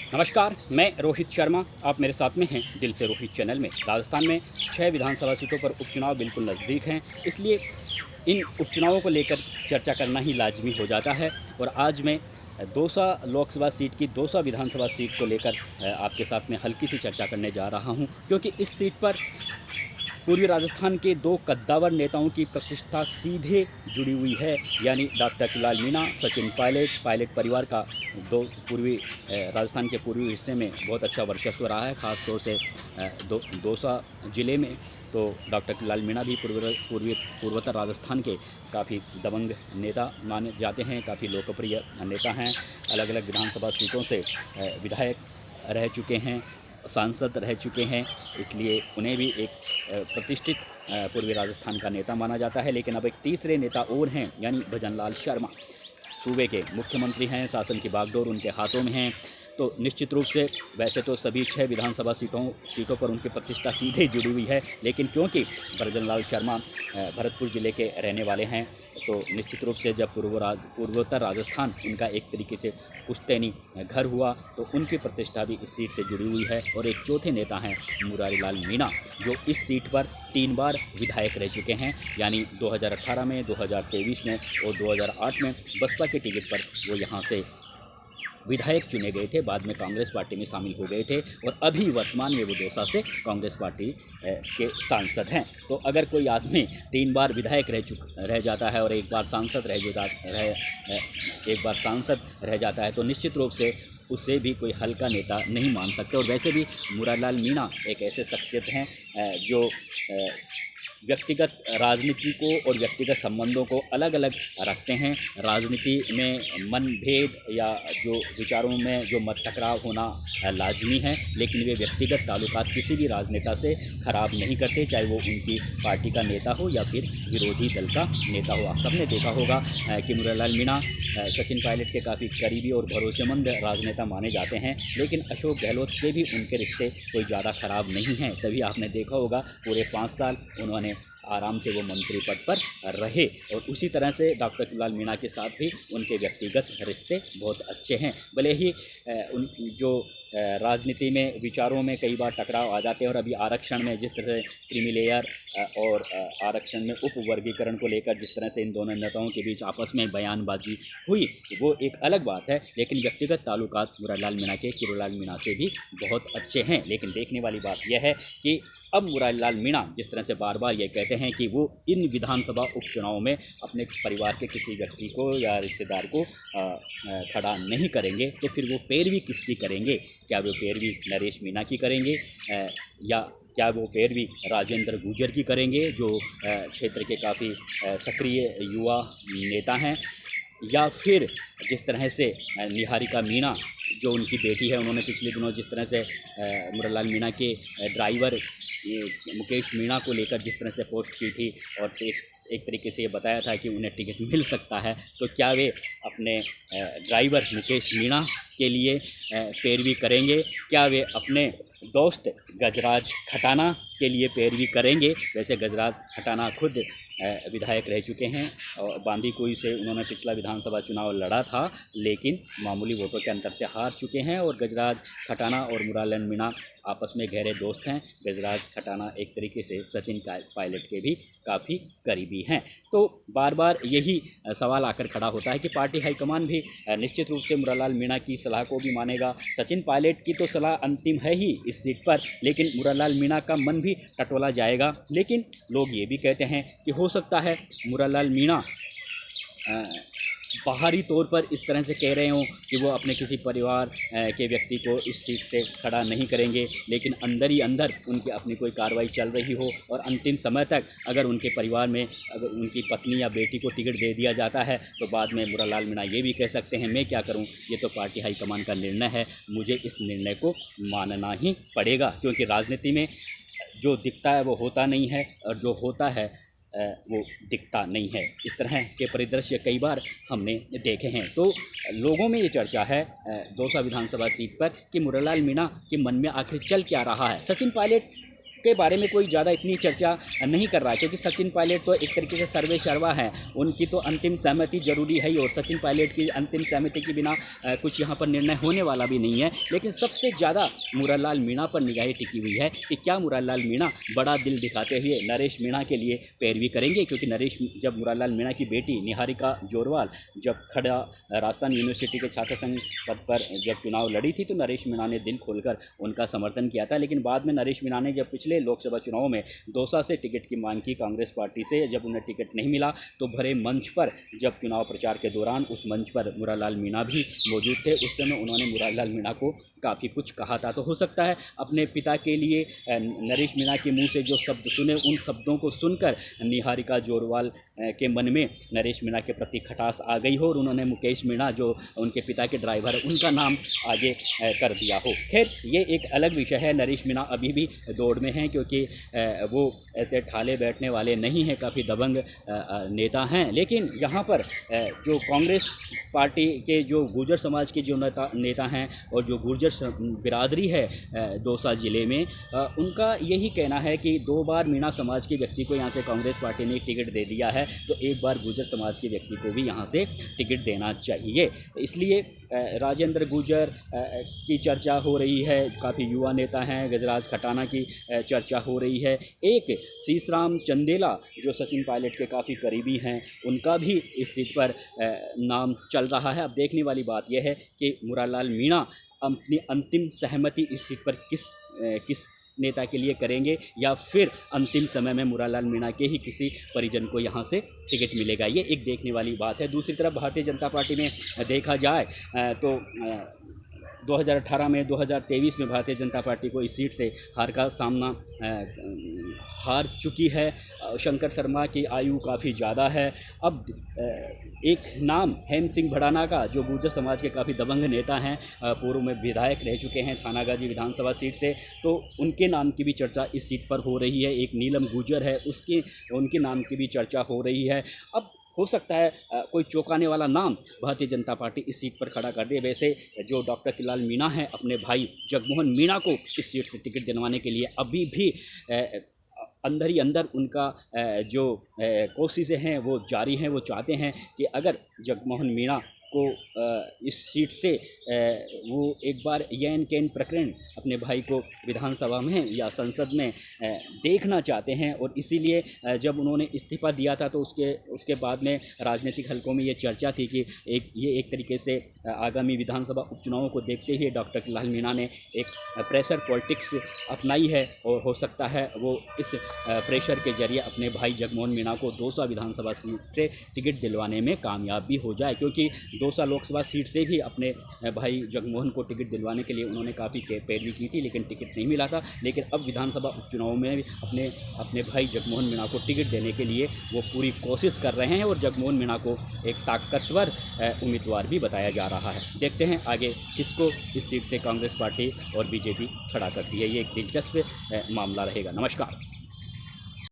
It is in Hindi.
नमस्कार, मैं रोहित शर्मा। आप मेरे साथ में हैं दिल से रोहित चैनल में। राजस्थान में 6 विधानसभा सीटों पर उपचुनाव बिल्कुल नज़दीक हैं, इसलिए इन उपचुनावों को लेकर चर्चा करना ही लाज़मी हो जाता है। और आज मैं दौसा लोकसभा सीट की दौसा विधानसभा सीट को लेकर आपके साथ में हल्की सी चर्चा करने जा रहा हूं, क्योंकि इस सीट पर पूर्वी राजस्थान के दो कद्दावर नेताओं की प्रतिष्ठा सीधे जुड़ी हुई है, यानी डॉक्टर लाल मीणा, सचिन पायलट परिवार का दो पूर्वी राजस्थान के पूर्वी हिस्से में बहुत अच्छा वर्चस्व रहा है, ख़ास तौर से दौसा ज़िले में। तो डॉक्टर लाल मीणा भी पूर्वोत्तर राजस्थान के काफ़ी दबंग नेता माने जाते हैं, काफ़ी लोकप्रिय नेता हैं। अलग अलग विधानसभा सीटों से विधायक रह चुके हैं, सांसद रह चुके हैं, इसलिए उन्हें भी एक प्रतिष्ठित पूर्वी राजस्थान का नेता माना जाता है। लेकिन अब एक तीसरे नेता और हैं, यानी भजनलाल शर्मा। सूबे के मुख्यमंत्री हैं, शासन की बागडोर उनके हाथों में हैं। तो निश्चित रूप से वैसे तो सभी 6 विधानसभा सीटों पर उनकी प्रतिष्ठा सीधे जुड़ी हुई है, लेकिन क्योंकि भजनलाल शर्मा भरतपुर ज़िले के रहने वाले हैं, तो निश्चित रूप से जब पूर्वोत्तर राजस्थान उनका एक तरीके से पुश्तैनी घर हुआ, तो उनकी प्रतिष्ठा भी इस सीट से जुड़ी हुई है। और एक चौथे नेता हैं मुरारी लाल मीणा, जो इस सीट पर 3 बार विधायक रह चुके हैं, यानी 2018 में, 2023 में और 2008 में बसपा के टिकट पर वो यहाँ से विधायक चुने गए थे। बाद में कांग्रेस पार्टी में शामिल हो गए थे और अभी वर्तमान में वो दौसा से कांग्रेस पार्टी के सांसद हैं। तो अगर कोई आदमी 3 बार विधायक रह जाता है और एक बार सांसद रह जाता है, तो निश्चित रूप से उसे भी कोई हल्का नेता नहीं मान सकते। और वैसे भी मुरारीलाल मीणा एक ऐसे शख्सियत हैं जो व्यक्तिगत राजनीति को और व्यक्तिगत संबंधों को अलग अलग रखते हैं। राजनीति में मनभेद या जो विचारों में जो मत टकराव होना लाजमी है, लेकिन वे व्यक्तिगत ताल्लुकात किसी भी राजनेता से ख़राब नहीं करते, चाहे वो उनकी पार्टी का नेता हो या फिर विरोधी दल का नेता हो। आप सबने देखा होगा कि मुरारीलाल मीणा सचिन पायलट के काफ़ी करीबी और भरोसेमंद राजनेता माने जाते हैं, लेकिन अशोक गहलोत से भी उनके रिश्ते कोई ज़्यादा ख़राब नहीं हैं। तभी आपने देखा होगा पूरे 5 साल उन्होंने आराम से वो मंत्री पद पर रहे। और उसी तरह से डॉक्टर लाल मीणा के साथ भी उनके व्यक्तिगत रिश्ते बहुत अच्छे हैं। भले ही उन जो राजनीति में विचारों में कई बार टकराव आ जाते हैं, और अभी आरक्षण में जिस तरह से क्रीमी लेयर और आरक्षण में उप वर्गीकरण को लेकर जिस तरह से इन दोनों नेताओं के बीच आपस में बयानबाजी हुई, वो एक अलग बात है। लेकिन व्यक्तिगत ताल्लुकात मुरारीलाल मीणा के किरोलाल मीणा से भी बहुत अच्छे हैं। लेकिन देखने वाली बात यह है कि अब मुरारीलाल मीणा जिस तरह से बार बार ये कहते हैं कि वो इन विधानसभा उपचुनाव में अपने परिवार के किसी व्यक्ति को या रिश्तेदार को खड़ा नहीं करेंगे, तो फिर वो पैरवी किसकी करेंगे? क्या वो पैरवी नरेश मीणा की करेंगे या क्या वो पैरवी राजेंद्र गुर्जर की करेंगे, जो क्षेत्र के काफ़ी सक्रिय युवा नेता हैं? या फिर जिस तरह से निहारिका मीणा जो उनकी बेटी है, उन्होंने पिछले दिनों जिस तरह से मुरारीलाल मीणा के ड्राइवर मुकेश मीणा को लेकर जिस तरह से पोस्ट की थी और एक तरीके से ये बताया था कि उन्हें टिकट मिल सकता है, तो क्या वे अपने ड्राइवर मुकेश मीणा के लिए पैरवी करेंगे? क्या वे अपने दोस्त गजराज खटाना के लिए पैरवी करेंगे? वैसे गजराज खटाना खुद विधायक रह चुके हैं और बांदीकुई से उन्होंने पिछला विधानसभा चुनाव लड़ा था, लेकिन मामूली वोटों के अंतर से हार चुके हैं। और गजराज खटाना और मुरारीलाल मीणा आपस में गहरे दोस्त हैं। गजराज खटाना एक तरीके से सचिन पायलट के भी काफ़ी करीबी हैं। तो बार बार यही सवाल आकर खड़ा होता है कि पार्टी हाईकमान भी निश्चित रूप से मुरारीलाल मीणा की सलाह को भी मानेगा। सचिन पायलट की तो सलाह अंतिम है ही इस सीट पर, लेकिन मुरारीलाल मीणा का मन भी टटोला जाएगा। लेकिन लोग ये भी कहते हैं कि हो सकता है मुरारीलाल मीणा बाहरी तौर पर इस तरह से कह रहे हों कि वो अपने किसी परिवार के व्यक्ति को इस सीट से खड़ा नहीं करेंगे, लेकिन अंदर ही अंदर उनकी अपनी कोई कार्रवाई चल रही हो और अंतिम समय तक अगर उनके परिवार में अगर उनकी पत्नी या बेटी को टिकट दे दिया जाता है, तो बाद में मुरारीलाल मीणा ये भी कह सकते हैं मैं क्या करूं, ये तो पार्टी हाईकमान का निर्णय है, मुझे इस निर्णय को मानना ही पड़ेगा। क्योंकि राजनीति में जो दिखता है वो होता नहीं है और जो होता है वो दिखता नहीं है। इस तरह के परिदृश्य कई बार हमने देखे हैं। तो लोगों में ये चर्चा है दौसा विधानसभा सीट पर कि मुरारीलाल मीणा के मन में आखिर चल क्या रहा है। सचिन पायलट उनके बारे में कोई ज़्यादा इतनी चर्चा नहीं कर रहा है, क्योंकि सचिन पायलट तो एक तरीके से सर्वे सर्वा हैं, उनकी तो अंतिम सहमति जरूरी है ही, और सचिन पायलट की अंतिम सहमति के बिना कुछ यहाँ पर निर्णय होने वाला भी नहीं है। लेकिन सबसे ज़्यादा मुरारलाल मीणा पर निगाहें टिकी हुई है कि क्या मुरारलाल मीणा बड़ा दिल दिखाते हुए नरेश मीणा के लिए पैरवी करेंगे, क्योंकि नरेश जब मुरारलाल मीणा की बेटी निहारिका जोरवाल जब खड़ा राजस्थान यूनिवर्सिटी के छात्र संघ पद पर जब चुनाव लड़ी थी, तो नरेश मीणा ने दिल खोलकर उनका समर्थन किया था। लेकिन बाद में नरेश मीणा ने जब पिछले लोकसभा चुनाव में दौसा से टिकट की मांग की कांग्रेस पार्टी से, जब उन्हें टिकट नहीं मिला तो भरे मंच पर जब चुनाव प्रचार के दौरान उस मंच पर मुरारलाल मीणा भी मौजूद थे, उस समय उन्होंने मुरारलाल मीणा को काफ़ी कुछ कहा था। तो हो सकता है अपने पिता के लिए नरेश मीणा के मुंह से जो शब्द सुने, उन शब्दों को सुनकर निहारिका जोरवाल के मन में नरेश मीणा के प्रति खटास आ गई हो और उन्होंने मुकेश मीणा जो उनके पिता के ड्राइवर है उनका नाम आगे कर दिया हो। खैर, ये एक अलग विषय है। नरेश मीणा अभी भी दौड़ में हैं, क्योंकि वो ऐसे ठाले बैठने वाले नहीं हैं, काफ़ी दबंग नेता हैं। लेकिन यहाँ पर जो कांग्रेस पार्टी के जो गुर्जर समाज के जो नेता हैं और जो गुर्जर बिरादरी है दौसा ज़िले में, उनका यही कहना है कि 2 बार मीणा समाज के व्यक्ति को यहाँ से कांग्रेस पार्टी ने टिकट दे दिया है, तो एक बार गुर्जर समाज के व्यक्ति को भी यहाँ से टिकट देना चाहिए। इसलिए राजेंद्र गुर्जर की चर्चा हो रही है, काफ़ी युवा नेता हैं, गजराज खटाना की चर्चा हो रही है, एक शीशराम चंदेला जो सचिन पायलट के काफ़ी करीबी हैं, उनका भी इस सीट पर नाम चल रहा है। अब देखने वाली बात यह है कि मुरारलाल मीणा अपनी अंतिम सहमति इस सीट पर किस नेता के लिए करेंगे, या फिर अंतिम समय में मुरारलाल मीणा के ही किसी परिजन को यहाँ से टिकट मिलेगा, ये एक देखने वाली बात है। दूसरी तरफ भारतीय जनता पार्टी में देखा जाए तो 2018 में 2023 में भारतीय जनता पार्टी को इस सीट से हार का सामना हार चुकी है। शंकर शर्मा की आयु काफ़ी ज़्यादा है। अब एक नाम हेम सिंह भड़ाना का, जो गुर्जर समाज के काफ़ी दबंग नेता हैं, पूर्व में विधायक रह चुके हैं थानागाजी विधानसभा सीट से, तो उनके नाम की भी चर्चा इस सीट पर हो रही है। एक नीलम गुर्जर है, उनके नाम की भी चर्चा हो रही है। अब हो सकता है कोई चौंकाने वाला नाम भारतीय जनता पार्टी इस सीट पर खड़ा कर दे। वैसे जो डॉक्टर किलाल मीणा हैं, अपने भाई जगमोहन मीणा को इस सीट से टिकट दिलवाने के लिए अभी भी अंदर ही अंदर उनका जो कोशिशें हैं वो जारी हैं। वो चाहते हैं कि अगर जगमोहन मीणा को इस सीट से वो एक बार यैन कैन प्रकरण अपने भाई को विधानसभा में या संसद में देखना चाहते हैं, और इसीलिए जब उन्होंने इस्तीफा दिया था तो उसके बाद में राजनीतिक हलकों में ये चर्चा थी कि ये एक तरीके से आगामी विधानसभा उपचुनावों को देखते हुए डॉक्टर किलाल मीणा ने एक प्रेशर पॉलिटिक्स अपनाई है, और हो सकता है वो इस प्रेशर के जरिए अपने भाई जगमोहन मीणा को दौसा विधानसभा सीट से टिकट दिलवाने में कामयाब भी हो जाए, क्योंकि दौसा लोकसभा सीट से भी अपने भाई जगमोहन को टिकट दिलवाने के लिए उन्होंने काफ़ी पैरवी की थी, लेकिन टिकट नहीं मिला था। लेकिन अब विधानसभा उपचुनाव में भी अपने भाई जगमोहन मीणा को टिकट देने के लिए वो पूरी कोशिश कर रहे हैं, और जगमोहन मीणा को एक ताकतवर उम्मीदवार भी बताया जा रहा है। देखते हैं आगे किसको इस सीट से कांग्रेस पार्टी और बीजेपी खड़ा करती है। ये एक दिलचस्प मामला रहेगा। नमस्कार।